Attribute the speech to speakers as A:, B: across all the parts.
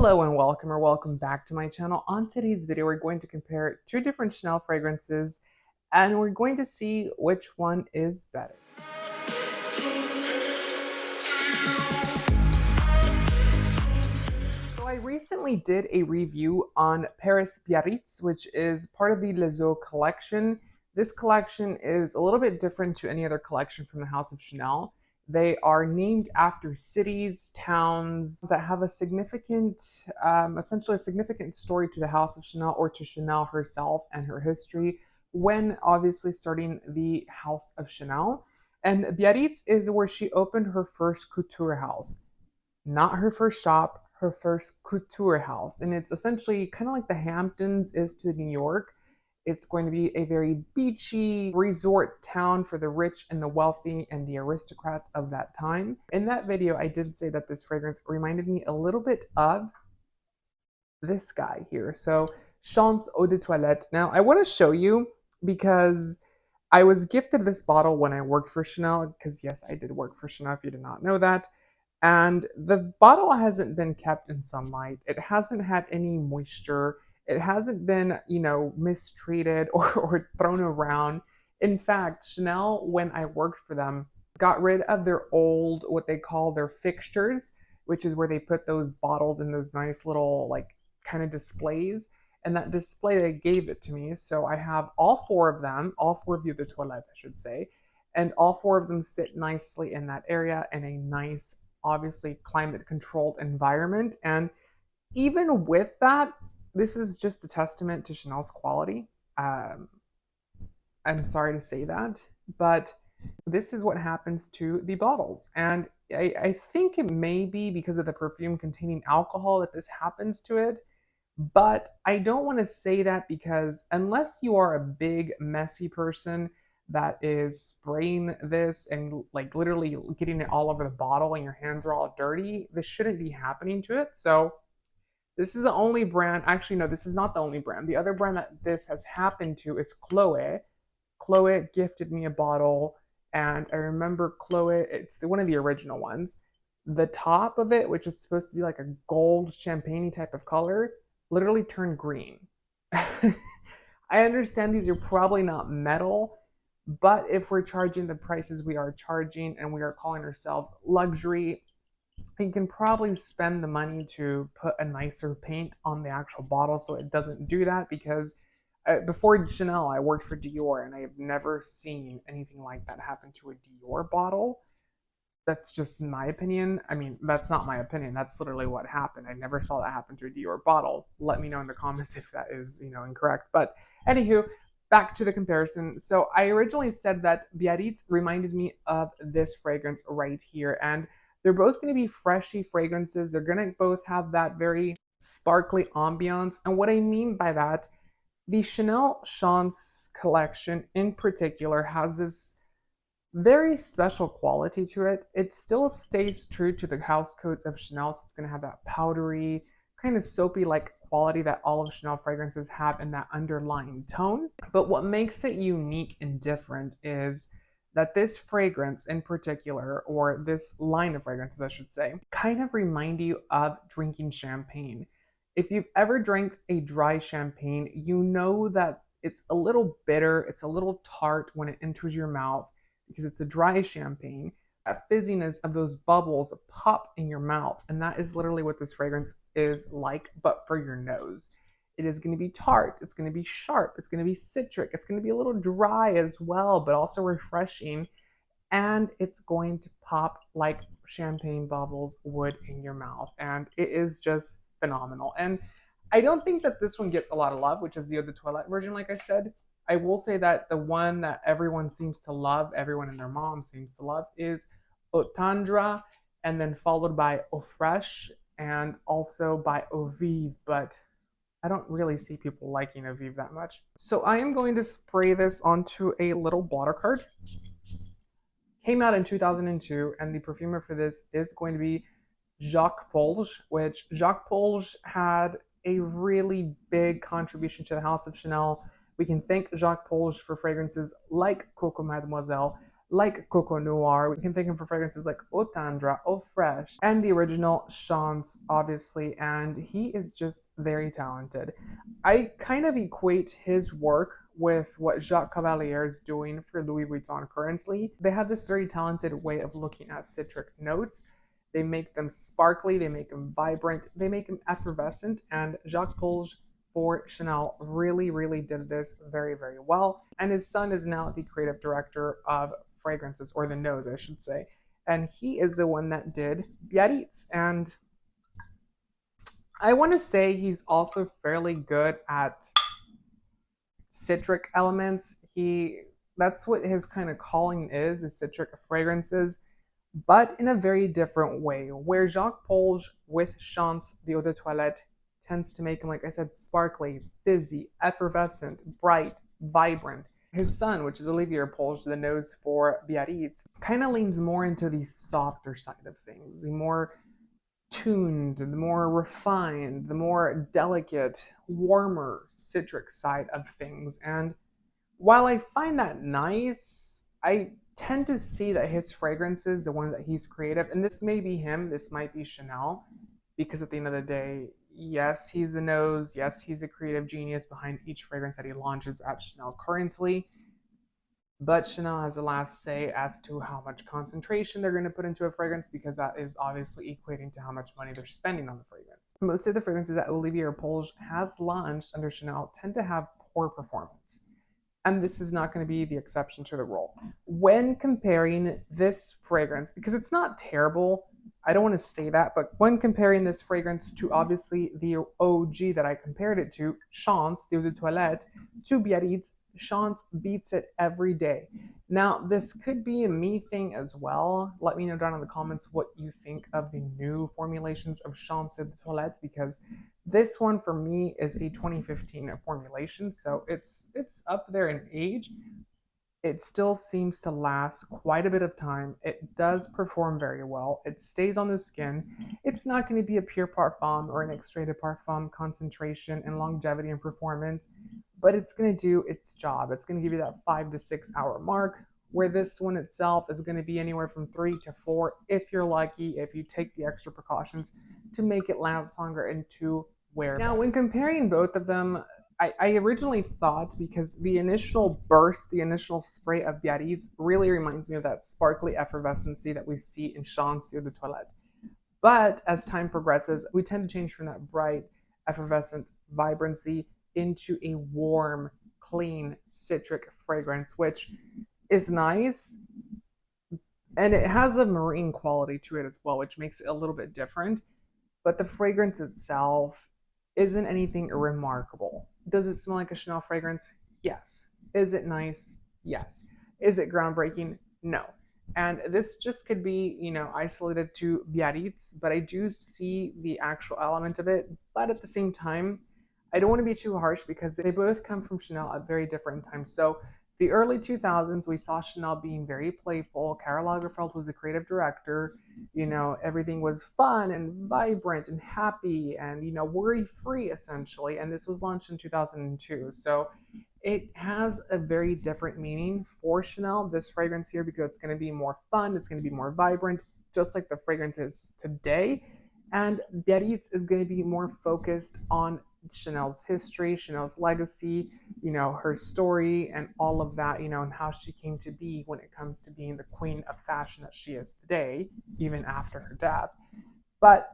A: Hello and welcome back to my channel. On today's video, we're going to compare two different Chanel fragrances and we're going to see which one is better. So I recently did a review on PARIS-BIARRITZ, which is part of the Les Eaux collection. This collection is a little bit different to any other collection from the House of Chanel. They are named after cities, towns that have a significant, essentially a significant story to the House of Chanel or to Chanel herself and her history when obviously starting the House of Chanel. And Biarritz is where she opened her first couture house. Not her first shop, her first couture house. And it's essentially kind of like the Hamptons is to New York. It's going to be a very beachy resort town for the rich and the wealthy and the aristocrats of that time. In that video, I did say that this fragrance reminded me a little bit of this guy here. So, Chance Eau de Toilette. Now, I want to show you because I was gifted this bottle when I worked for Chanel, because yes, I did work for Chanel if you did not know that. And the bottle hasn't been kept in sunlight. It hasn't had any moisture. It hasn't been, mistreated or thrown around. In fact, Chanel, when I worked for them, got rid of their old, what they call their fixtures, which is where they put those bottles in those nice little, kind of displays. And that display, they gave it to me. So I have all four of them, all four of the toilettes, I should say. And all four of them sit nicely in that area in a nice, obviously climate controlled environment. And even with that, this is just a testament to Chanel's quality. I'm sorry to say that, but this is what happens to the bottles. And I think it may be because of the perfume containing alcohol that this happens to it. But I don't want to say that because unless you are a big, messy person that is spraying this and literally getting it all over the bottle and your hands are all dirty, this shouldn't be happening to it. So this is the only brand, actually no, this is not the only brand. The other brand that this has happened to is Chloe. Chloe gifted me a bottle and I remember Chloe, it's one of the original ones. The top of it, which is supposed to be like a gold champagne type of color, literally turned green. I understand these are probably not metal, but if we're charging the prices we are charging and we are calling ourselves luxury, you can probably spend the money to put a nicer paint on the actual bottle so it doesn't do that, because before Chanel, I worked for Dior and I have never seen anything like that happen to a Dior bottle. That's just my opinion. I mean, that's not my opinion. That's literally what happened. I never saw that happen to a Dior bottle. Let me know in the comments if that is, incorrect. But anywho, back to the comparison. So I originally said that Biarritz reminded me of this fragrance right here. And they're both going to be freshy fragrances. They're going to both have that very sparkly ambiance. And what I mean by that, the Chanel Chance collection in particular has this very special quality to it. It still stays true to the house codes of Chanel, so it's going to have that powdery, kind of soapy-like quality that all of Chanel fragrances have in that underlying tone. But what makes it unique and different is that this fragrance in particular, or this line of fragrances I should say, kind of remind you of drinking champagne. If you've ever drank a dry champagne, you know that it's a little bitter, it's a little tart when it enters your mouth, because it's a dry champagne. That fizziness of those bubbles pop in your mouth, and that is literally what this fragrance is like, but for your nose. It is going to be tart, it's going to be sharp, it's going to be citric, it's going to be a little dry as well, but also refreshing, and it's going to pop like champagne bubbles would in your mouth, and it is just phenomenal. And I don't think that this one gets a lot of love, which is the Eau de Toilette version, like I said. I will say that the one that everyone seems to love, everyone and their mom seems to love, is Eau Tendre, and then followed by Eau Fraiche, and also by Eau Vive, but I don't really see people liking Eau Vive that much. So I am going to spray this onto a little blotter card. Came out in 2002, and the perfumer for this is going to be Jacques Polge, which Jacques Polge had a really big contribution to the House of Chanel. We can thank Jacques Polge for fragrances like Coco Mademoiselle, like Coco Noir. We can think of fragrances like Eau Tendre, Eau Fresh, and the original Chance, obviously, and he is just very talented. I kind of equate his work with what Jacques Cavalier is doing for Louis Vuitton currently. They have this very talented way of looking at citric notes. They make them sparkly, they make them vibrant, they make them effervescent, and Jacques Polge for Chanel really, really did this very, very well. And his son is now the creative director of fragrances, or the nose, I should say. And he is the one that did Biarritz. And I want to say he's also fairly good at citric elements. That's what his kind of calling is citric fragrances, but in a very different way. Where Jacques Polge with Chance the Eau de Toilette tends to make him, like I said, sparkly, fizzy, effervescent, bright, vibrant. His son, which is Olivier Polge, the nose for Biarritz, kind of leans more into the softer side of things, the more tuned, the more refined, the more delicate, warmer citric side of things. And while I find that nice, I tend to see that his fragrances, the one that he's creative, and this may be him, this might be Chanel, because at the end of the day, yes, he's the nose, yes, he's a creative genius behind each fragrance that he launches at Chanel currently, but Chanel has the last say as to how much concentration they're going to put into a fragrance, because that is obviously equating to how much money they're spending on the fragrance. Most of the fragrances that Olivier Polge has launched under Chanel tend to have poor performance. And this is not going to be the exception to the rule. When comparing this fragrance, because it's not terrible, I don't want to say that, but when comparing this fragrance to obviously the OG that I compared it to, Chance, the Eau de Toilette, to Biarritz, Chance beats it every day. Now, this could be a me thing as well. Let me know down in the comments what you think of the new formulations of Chance de Toilette, because this one for me is a 2015 formulation, so it's up there in age. It still seems to last quite a bit of time. It does perform very well. It stays on the skin. It's not going to be a pure parfum or an extrait de parfum concentration and longevity and performance, but it's going to do its job. It's going to give you that 5 to 6 hour mark, where this one itself is going to be anywhere from 3 to 4 if you're lucky, if you take the extra precautions to make it last longer and to wear. Now, when comparing both of them, I originally thought, because the initial burst, the initial spray of Biarritz really reminds me of that sparkly effervescency that we see in Chance de Toilette. But as time progresses, we tend to change from that bright, effervescent vibrancy into a warm, clean, citric fragrance, which is nice. And it has a marine quality to it as well, which makes it a little bit different. But the fragrance itself isn't anything remarkable. Does it smell like a Chanel fragrance? Yes. Is it nice? Yes. Is it groundbreaking? No. And this just could be, isolated to Biarritz, but I do see the actual element of it. But at the same time, I don't want to be too harsh, because they both come from Chanel at very different times. So the early 2000s, we saw Chanel being very playful. Karl Lagerfeld was the creative director. Everything was fun and vibrant and happy and, worry-free, essentially. And this was launched in 2002. So it has a very different meaning for Chanel, this fragrance here, because it's going to be more fun. It's going to be more vibrant, just like the fragrance is today. And Biarritz is going to be more focused on Chanel's history, Chanel's legacy, her story and all of that, and how she came to be when it comes to being the queen of fashion that she is today, even after her death. But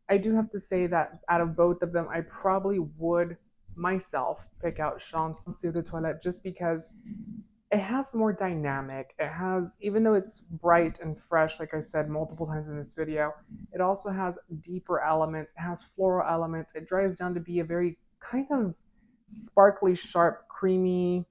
A: I do have to say that out of both of them, I probably would myself pick out Chance de Toilette, just because it has more dynamic. It has, even though it's bright and fresh, like I said multiple times in this video, it also has deeper elements. It has floral elements. It dries down to be a very kind of sparkly, sharp, creamy,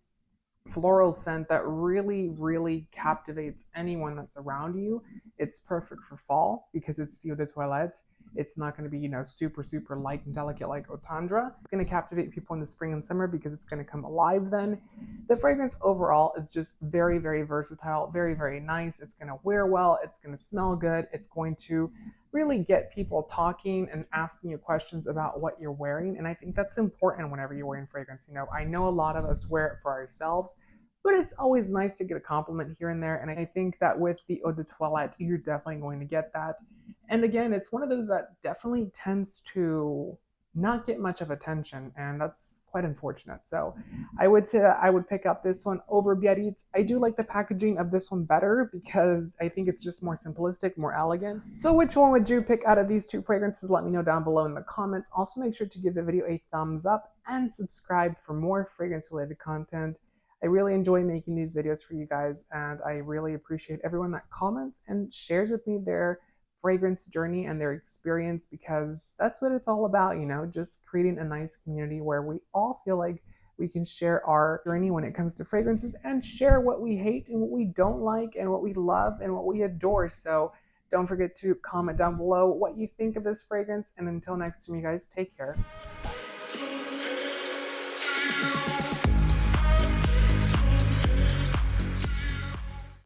A: floral scent that really, really captivates anyone that's around you. It's perfect for fall because it's the Eau de Toilette. It's not going to be, super, super light and delicate like Eau Tendre. It's going to captivate people in the spring and summer because it's going to come alive then. The fragrance overall is just very, very versatile, very, very nice. It's going to wear well. It's going to smell good. It's going to really get people talking and asking you questions about what you're wearing. And I think that's important whenever you're wearing fragrance. I know a lot of us wear it for ourselves, but it's always nice to get a compliment here and there. And I think that with the Eau de Toilette, you're definitely going to get that. And again, it's one of those that definitely tends to not get much of attention, and that's quite unfortunate. So I would say that I would pick up this one over Biarritz. I do like the packaging of this one better because I think it's just more simplistic, more elegant. So which one would you pick out of these two fragrances? Let me know down below in the comments. Also make sure to give the video a thumbs up and subscribe for more fragrance related content. I really enjoy making these videos for you guys, and I really appreciate everyone that comments and shares with me their fragrance journey and their experience, because that's what it's all about, just creating a nice community where we all feel like we can share our journey when it comes to fragrances and share what we hate and what we don't like and what we love and what we adore. So don't forget to comment down below what you think of this fragrance. And until next time, you guys, take care.